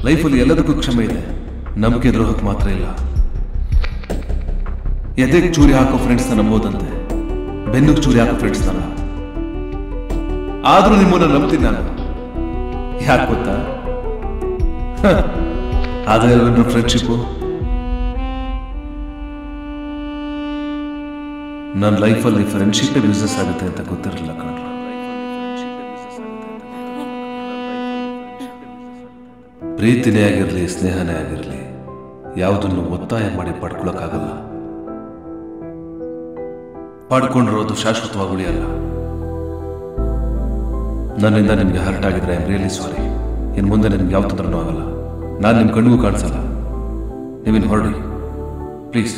ಲೈಫಲ್ಲಿ ಎಲ್ಲದಕ್ಕೂ ಕ್ಷಮೆ ಇದೆ, ನಂಬಿಕೆ ದ್ರೋಹಕ್ಕೆ ಮಾತ್ರ ಇಲ್ಲ. ಎದೆಗೆ ಚೂರಿ ಹಾಕೋ ಫ್ರೆಂಡ್ಸ್ನ ನಂಬೋದಂತೆ, ಬೆನ್ನಿಗೆ ಚೂರಿ ಹಾಕೋ ಫ್ರೆಂಡ್ಸ್ನಲ್ಲ. ಆದ್ರೂ ನಿಮ್ಮನ್ನ ನಂಬ್ತೀನಿ ನಾನು. ಯಾಕೆ ಗೊತ್ತಾ? ಆದರೆ ನನ್ನ ಫ್ರೆಂಡ್ಶಿಪ್ಪು ನನ್ನ ಲೈಫಲ್ಲಿ ಫ್ರೆಂಡ್ಶಿಪ್ಪೇ ಬಿಸ್ನೆಸ್ ಆಗುತ್ತೆ ಅಂತ ಗೊತ್ತಿರಲಿಲ್ಲ ಕಣ್ರ. ಪ್ರೀತಿನೇ ಆಗಿರಲಿ, ಸ್ನೇಹನೇ ಆಗಿರಲಿ, ಯಾವುದನ್ನು ಒತ್ತಾಯ ಮಾಡಿ ಪಡ್ಕೊಳಕ್ಕಾಗಲ್ಲ. ಪಡ್ಕೊಂಡಿರೋದು ಶಾಶ್ವತವಾಗಿ ಉಳಿಯಲ್ಲ. ನನ್ನಿಂದ ನಿಮ್ಗೆ ಹರ್ಟ್ ಆಗಿದ್ರೆ ಐ ಆಮ್ ರಿಯಲಿ ಸಾರಿ. ಇನ್ನು ಮುಂದೆ ನಿಮ್ಗೆ ಯಾವ ತೊಂದರೆನೂ ಆಗಲ್ಲ. ನಾನು ನಿಮ್ಮ ಕಣ್ಣಿಗೂ ಕಾಣಿಸಲ್ಲ. ನೀವಿನ್ನು ಹೊರಡಿ ಪ್ಲೀಸ್.